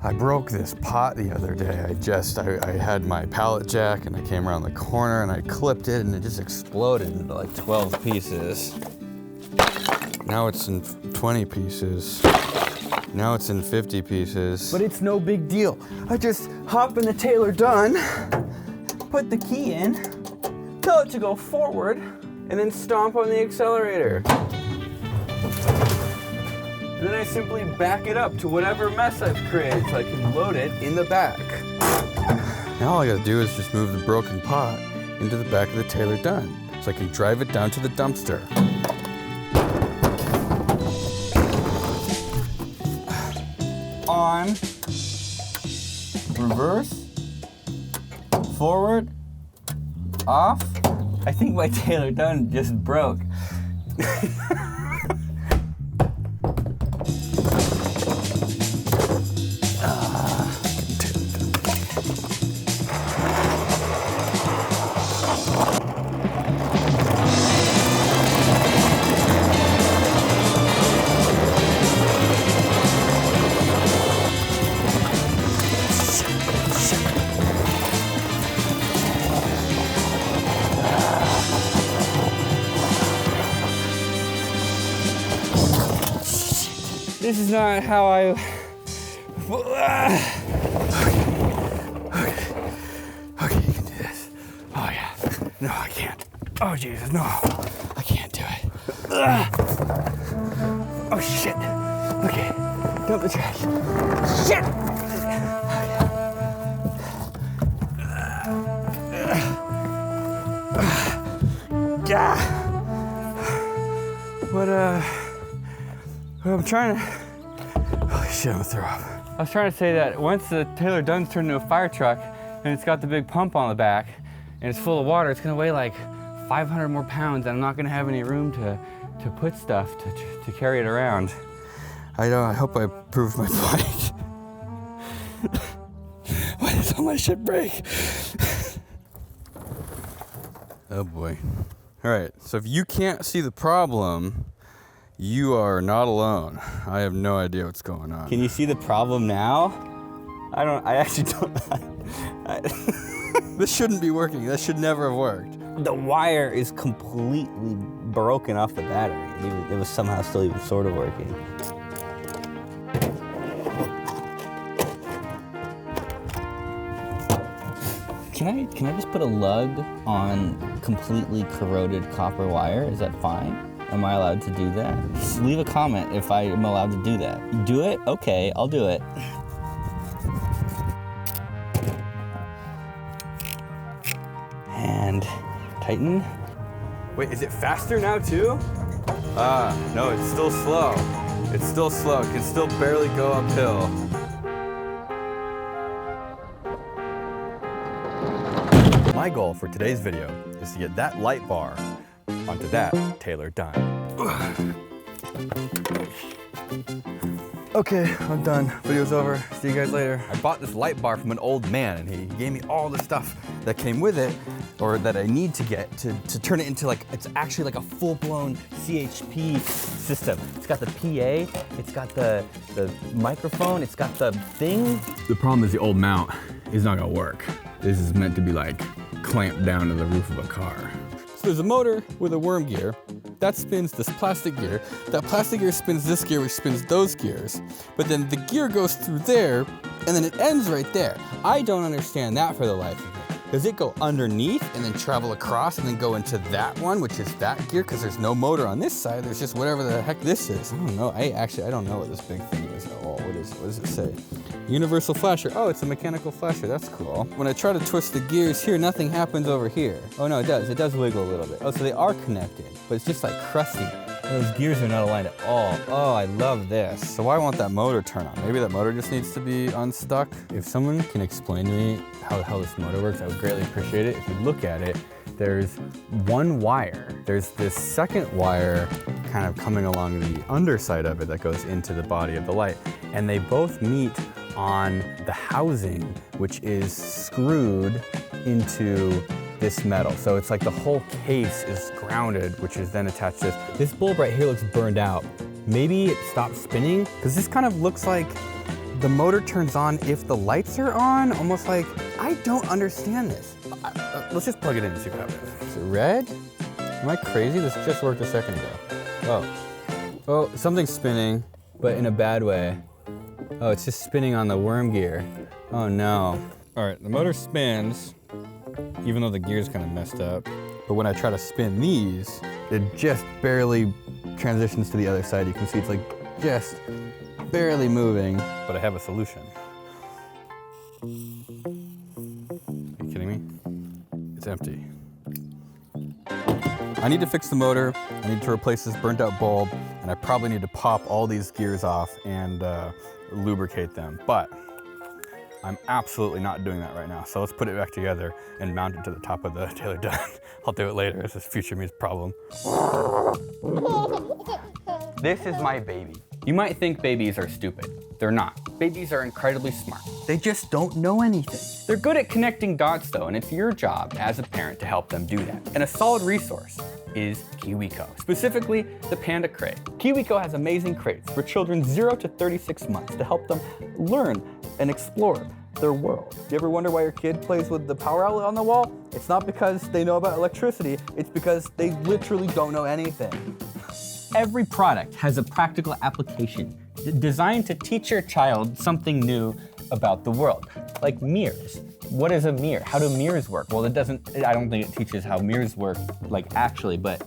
I broke this pot the other day. I had my pallet jack and I came around the corner and I clipped it and it just exploded into like 12 pieces. Now it's in 20 pieces. Now it's in 50 pieces. But it's no big deal. I just hop in the Taylor Dunn, put the key in, tell it to go forward, and then stomp on the accelerator. And then I simply back it up to whatever mess I've created so I can load it in the back. Now all I gotta do is just move the broken pot into the back of the Taylor Dunn so I can drive it down to the dumpster. On, reverse, forward, off. I think my Taylor Dunn just broke. This is not how I... Okay, you can do this. Oh yeah. No, I can't. Oh Jesus, no. I can't do it. Oh shit. Okay, dump the trash. Shit! What I'm trying to... Holy shit, I'm gonna throw up. I was trying to say that once the Taylor Dunn's turned into a fire truck and it's got the big pump on the back and it's full of water, it's gonna weigh like 500 more pounds and I'm not gonna have any room to put stuff to carry it around. I hope I proved my point. Why does all my shit break? Oh boy. All right, so if you can't see the problem, you are not alone. I have no idea what's going on. Can you see the problem now? I actually don't. This shouldn't be working. This should never have worked. The wire is completely broken off the battery. It was somehow still even sort of working. Can I just put a lug on completely corroded copper wire? Is that fine? Am I allowed to do that? Just leave a comment if I am allowed to do that. Do it? Okay, I'll do it. And tighten. Wait, is it faster now too? No, it's still slow. It's still slow. It can still barely go uphill. My goal for today's video is to get that light bar onto that Taylor Dunn. Okay, I'm done. Video's over. See you guys later. I bought this light bar from an old man and he gave me all the stuff that came with it, or that I need to get to turn it into like, it's actually like a full-blown CHP system. It's got the PA, it's got the microphone, it's got the thing. The problem is the old mount is not gonna work. This is meant to be like clamped down to the roof of a car. So there's a motor with a worm gear that spins this plastic gear. That plastic gear spins this gear, which spins those gears. But then the gear goes through there, and then it ends right there. I don't understand that for the life of me. Does it go underneath and then travel across and then go into that one, which is that gear? Because there's no motor on this side. There's just whatever the heck this is. I don't know. I don't know what this big thing is at all. What does it say? Universal flasher. Oh, it's a mechanical flasher. That's cool. When I try to twist the gears here, nothing happens over here. Oh no, it does. It does wiggle a little bit. Oh, so they are connected, but it's just like crusty. Those gears are not aligned at all. Oh, I love this. So why won't that motor turn on? Maybe that motor just needs to be unstuck. If someone can explain to me how the hell this motor works, I would greatly appreciate it. If you look at it, there's one wire. There's this second wire kind of coming along the underside of it that goes into the body of the light. And they both meet on the housing, which is screwed into this metal. So it's like the whole case is grounded, which is then attached to this. This bulb right here looks burned out. Maybe it stopped spinning, because this kind of looks like the motor turns on if the lights are on, almost like, I don't understand this. Let's just plug it in and see what happens. Is it red? Am I crazy? This just worked a second ago. Oh, something's spinning, but in a bad way. Oh, it's just spinning on the worm gear. Oh no. All right, the motor spins, even though the gear's kind of messed up. But when I try to spin these, it just barely transitions to the other side. You can see it's like just barely moving, but I have a solution. Are you kidding me? It's empty. I need to fix the motor, I need to replace this burnt out bulb, and I probably need to pop all these gears off and lubricate them. But I'm absolutely not doing that right now. So let's put it back together and mount it to the top of the Taylor Dunn. I'll do it later. This is future me's problem. This is my baby. You might think babies are stupid. They're not. Babies are incredibly smart. They just don't know anything. They're good at connecting dots though, and it's your job as a parent to help them do that. And a solid resource is KiwiCo, specifically the Panda Crate. KiwiCo has amazing crates for children 0 to 36 months to help them learn and explore their world. You ever wonder why your kid plays with the power outlet on the wall? It's not because they know about electricity, it's because they literally don't know anything. Every product has a practical application designed to teach your child something new about the world, like mirrors. What is a mirror? How do mirrors work? Well, I don't think it teaches how mirrors work, like actually, but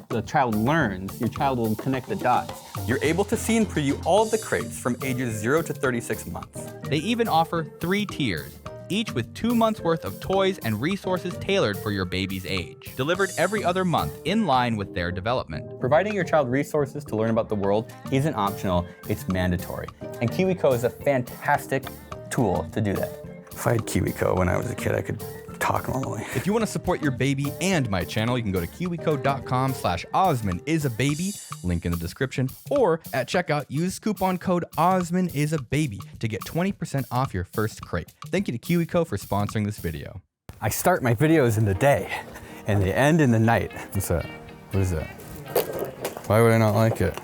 the child learns, your child will connect the dots. You're able to see and preview all of the crates from ages 0 to 36 months. They even offer 3 tiers, each with 2 months worth of toys and resources tailored for your baby's age, delivered every other month in line with their development. Providing your child resources to learn about the world isn't optional, it's mandatory. And KiwiCo is a fantastic tool to do that. If I had KiwiCo when I was a kid, I could talk normally. If you want to support your baby and my channel, you can go to kiwico.com/OsmanIsAbaby, link in the description, or at checkout, use coupon code OsmanIsAbaby to get 20% off your first crate. Thank you to KiwiCo for sponsoring this video. I start my videos in the day, and they end in the night. What's that? What is that? Why would I not like it?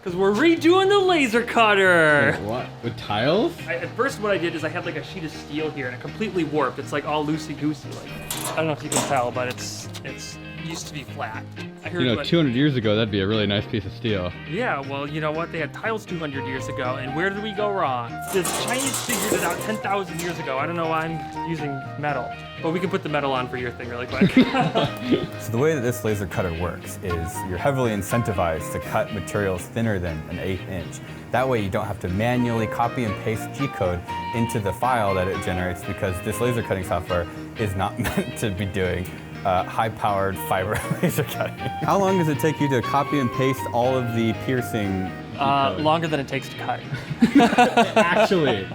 Because we're redoing the laser cutter. Wait, what? With tiles? At first what I did is I had like a sheet of steel here and it completely warped. It's like all loosey-goosey. Like, I don't know if you can tell, but it's used to be flat. I heard 200 years ago, that'd be a really nice piece of steel. Yeah, well, you know what? They had tiles 200 years ago, and where did we go wrong? The Chinese figured it out 10,000 years ago. I don't know why I'm using metal, but we can put the metal on for your thing really quick. So the way that this laser cutter works is you're heavily incentivized to cut materials thinner than an 1/8 inch. That way you don't have to manually copy and paste G-code into the file that it generates, because this laser cutting software is not meant to be doing high-powered fiber laser cutting. How long does it take you to copy and paste all of the piercing G-code? Longer than it takes to cut. Actually.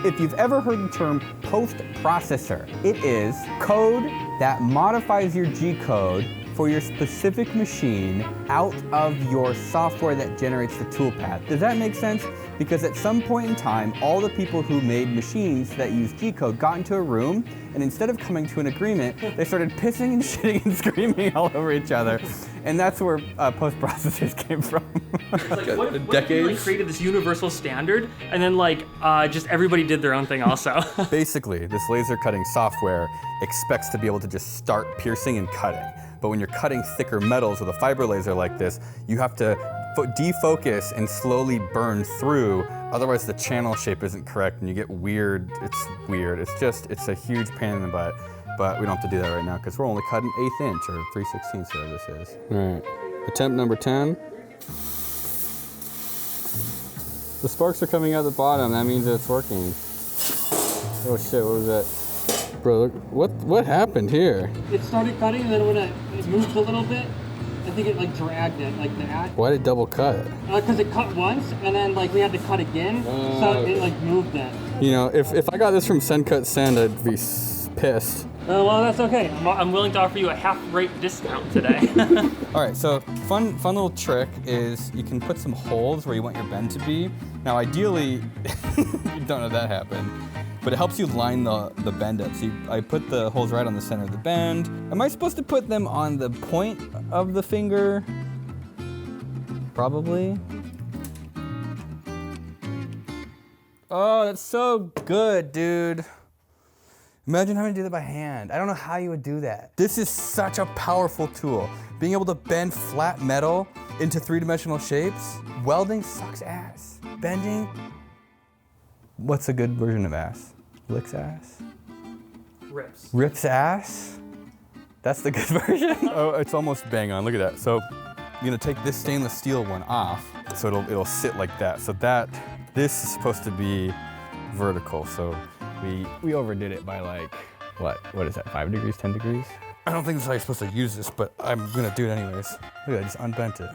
If you've ever heard the term post-processor, it is code that modifies your G-code for your specific machine out of your software that generates the toolpath. Does that make sense? Because at some point in time, all the people who made machines that use G-code got into a room, and instead of coming to an agreement, they started pissing and shitting and screaming all over each other. And that's where post-processors came from. Like, what if we like created this universal standard, and then like just everybody did their own thing also? Basically, this laser cutting software expects to be able to just start piercing and cutting. But when you're cutting thicker metals with a fiber laser like this, you have to defocus and slowly burn through, otherwise the channel shape isn't correct and you get weird. It's weird. It's a huge pain in the butt. But we don't have to do that right now because we're only cutting 1/8 inch or 3/16, whatever this is. All right, attempt number 10. The sparks are coming out the bottom. That means that it's working. Oh shit, what was that? Bro, look, what happened here? It started cutting, and then when it moved a little bit, I think it like dragged it like that. Why did it double cut? Because it cut once, and then like we had to cut again, so it like moved it. You know, if I got this from Send Cut Send, I'd be pissed. Well, that's okay. I'm willing to offer you a half-rate discount today. All right, so fun little trick is you can put some holes where you want your bend to be. Now, ideally, you don't know that happened, but it helps you line the bend up. So I put the holes right on the center of the bend. Am I supposed to put them on the point of the finger? Probably. Oh, that's so good, dude. Imagine having to do that by hand. I don't know how you would do that. This is such a powerful tool. Being able to bend flat metal into three-dimensional shapes. Welding sucks ass. Bending, what's a good version of ass? Licks ass? Rips. Rips ass? That's the good version? Oh, it's almost bang on, look at that. So I'm gonna take this stainless steel one off, so it'll sit like that. So this is supposed to be vertical, so we overdid it by like, what is that, 5 degrees, 10 degrees? I don't think that's how you're supposed to use this, but I'm gonna do it anyways. Look, I just unbent it.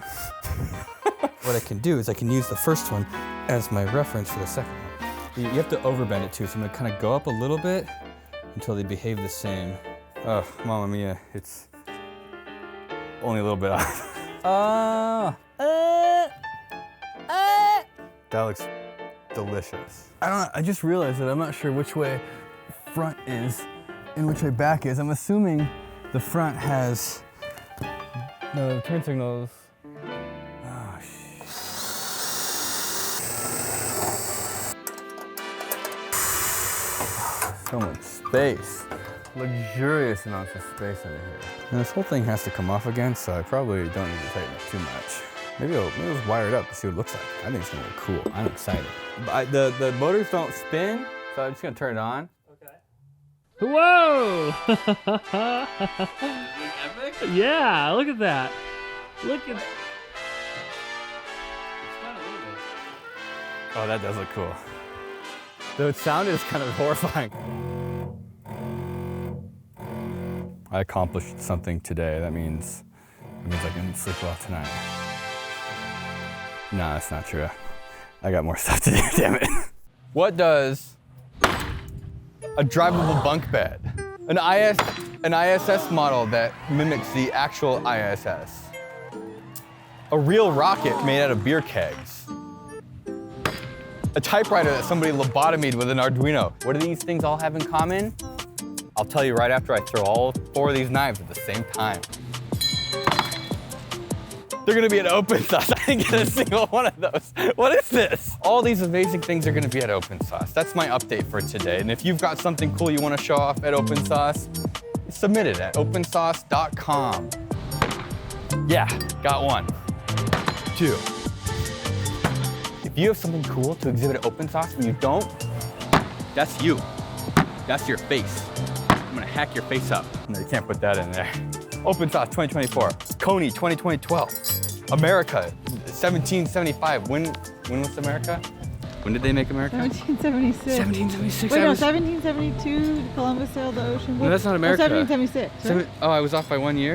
What I can do is I can use the first one as my reference for the second one. You have to overbend it too, so I'm gonna kind of go up a little bit until they behave the same. Oh, Mamma Mia, it's only a little bit off. That looks delicious. I don't know, I just realized that I'm not sure which way front is and which way back is. I'm assuming the front has the turn signals. Oh, shit. So much space. Luxurious amounts of space under here. And this whole thing has to come off again, so I probably don't need to tighten it too much. Maybe I'll just wire it up and see what it looks like. I think it's gonna look cool. I'm excited. The motors don't spin, so I'm just gonna turn it on. Okay. Whoa! Epic? Yeah, look at that. Look at. Oh, that does look cool. The sound is kind of horrifying. I accomplished something today. That means I can sleep well tonight. No, that's not true. I got more stuff to do, damn it. What does a drivable bunk bed, an ISS model that mimics the actual ISS, a real rocket made out of beer kegs, a typewriter that somebody lobotomied with an Arduino. What do these things all have in common? I'll tell you right after I throw all 4 of these knives at the same time. They're gonna be at Open Sauce. I didn't get a single one of those. What is this? All these amazing things are gonna be at Open Sauce. That's my update for today. And if you've got something cool you wanna show off at Open Sauce, submit it at opensauce.com. Yeah, got 1. 2. If you have something cool to exhibit at Open Sauce and you don't, that's you. That's your face. I'm gonna hack your face up. No, you can't put that in there. Open Sauce 2024, Coney 2012, America 1775. When was America? When did they make America? 1776. 1776. Wait, no, 1772, Columbus sailed the ocean. No, that's not America. 1776, right? Oh, I was off by 1 year?